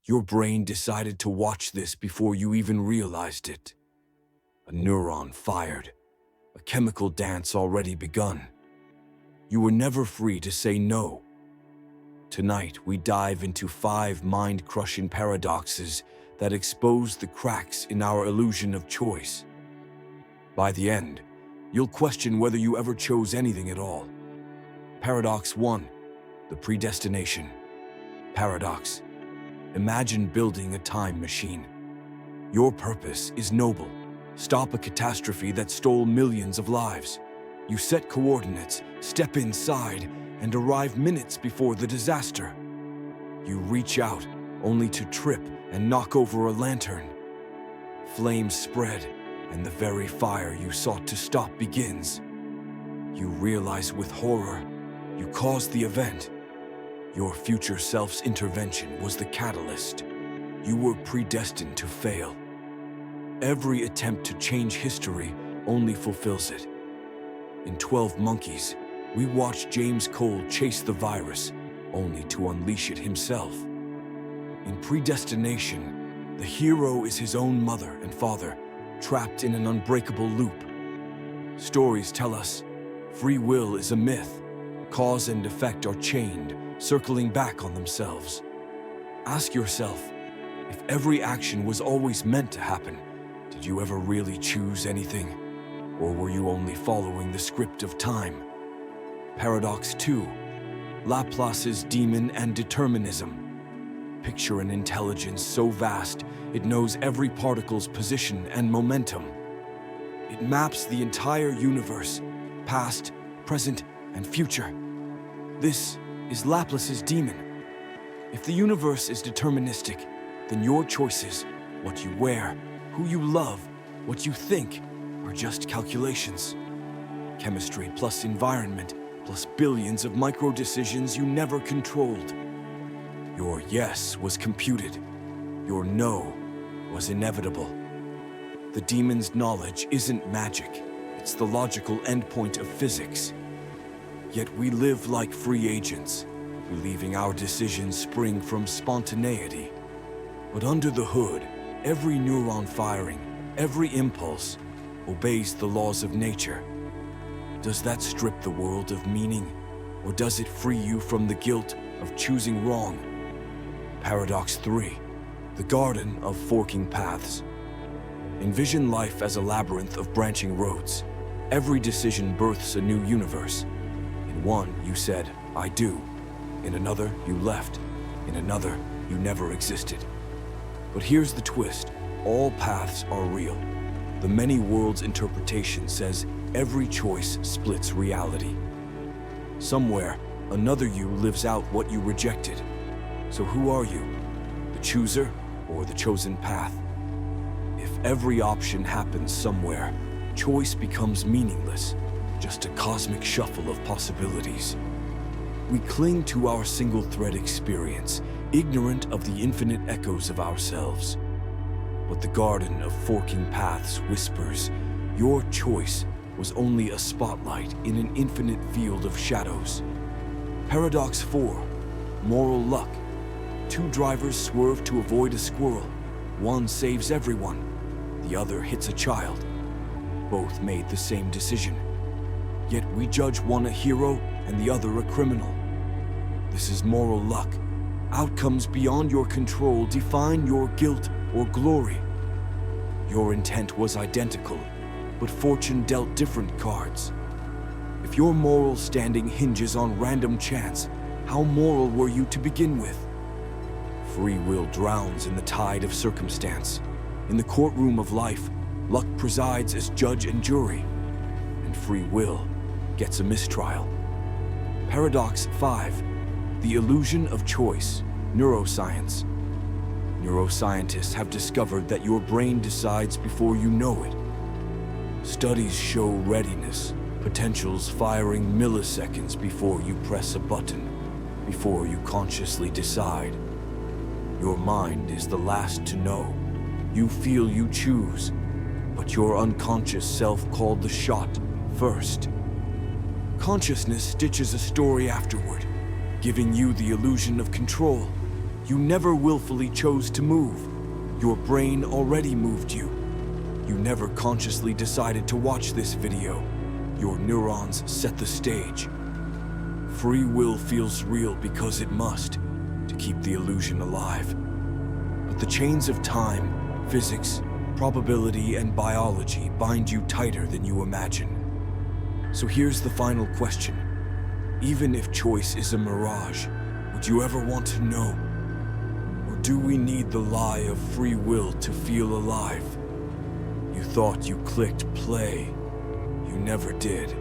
Your brain decided to watch this before you even realized it. A neuron fired, a chemical dance already begun. You were never free to say no. Tonight, we dive into 5 mind-crushing paradoxes that expose the cracks in our illusion of choice. By the end, you'll question whether you ever chose anything at all. Paradox 1. The Predestination Paradox. Imagine building a time machine. Your purpose is noble. Stop a catastrophe that stole millions of lives. You set coordinates, step inside, and arrive minutes before the disaster. You reach out, only to trip and knock over a lantern. Flames spread, and the very fire you sought to stop begins. You realize with horror, you caused the event. Your future self's intervention was the catalyst. You were predestined to fail. Every attempt to change history only fulfills it. In 12 Monkeys, we watch James Cole chase the virus, only to unleash it himself. In Predestination, the hero is his own mother and father, trapped in an unbreakable loop. Stories tell us free will is a myth. Cause and effect are chained, circling back on themselves. Ask yourself, if every action was always meant to happen, did you ever really choose anything? Or were you only following the script of time? Paradox 2. Laplace's demon and determinism. Picture an intelligence so vast, it knows every particle's position and momentum. It maps the entire universe, past, present, and future. This is Laplace's demon. If the universe is deterministic, then your choices, what you wear, who you love, what you think, are just calculations. Chemistry plus environment plus billions of micro-decisions you never controlled. Your yes was computed. Your no was inevitable. The demon's knowledge isn't magic. It's the logical endpoint of physics. Yet we live like free agents, believing our decisions spring from spontaneity. But under the hood, every neuron firing, every impulse, obeys the laws of nature. Does that strip the world of meaning, or does it free you from the guilt of choosing wrong? Paradox 3. The Garden of Forking Paths. Envision life as a labyrinth of branching roads. Every decision births a new universe. In one, you said, I do. In another, you left. In another, you never existed. But here's the twist. All paths are real. The many worlds interpretation says every choice splits reality. Somewhere, another you lives out what you rejected. So who are you? The chooser or the chosen path? If every option happens somewhere, choice becomes meaningless, just a cosmic shuffle of possibilities. We cling to our single-thread experience, ignorant of the infinite echoes of ourselves. But the Garden of Forking Paths whispers, your choice was only a spotlight in an infinite field of shadows. Paradox 4. Moral luck. 2 drivers swerve to avoid a squirrel. One saves everyone. The other hits a child. Both made the same decision. Yet we judge one a hero and the other a criminal. This is moral luck. Outcomes beyond your control define your guilt or glory. Your intent was identical, but fortune dealt different cards. If your moral standing hinges on random chance, how moral were you to begin with? Free will drowns in the tide of circumstance. In the courtroom of life, luck presides as judge and jury, and free will gets a mistrial. Paradox 5. The illusion of choice. Neuroscience. Neuroscientists have discovered that your brain decides before you know it. Studies show readiness, potentials firing milliseconds before you press a button, before you consciously decide. Your mind is the last to know. You feel you choose, but your unconscious self called the shot first. Consciousness stitches a story afterward, giving you the illusion of control. You never willfully chose to move. Your brain already moved you. You never consciously decided to watch this video. Your neurons set the stage. Free will feels real because it must, to keep the illusion alive. But the chains of time, physics, probability, and biology bind you tighter than you imagine. So here's the final question. Even if choice is a mirage, would you ever want to know? Or do we need the lie of free will to feel alive? You thought you clicked play. You never did.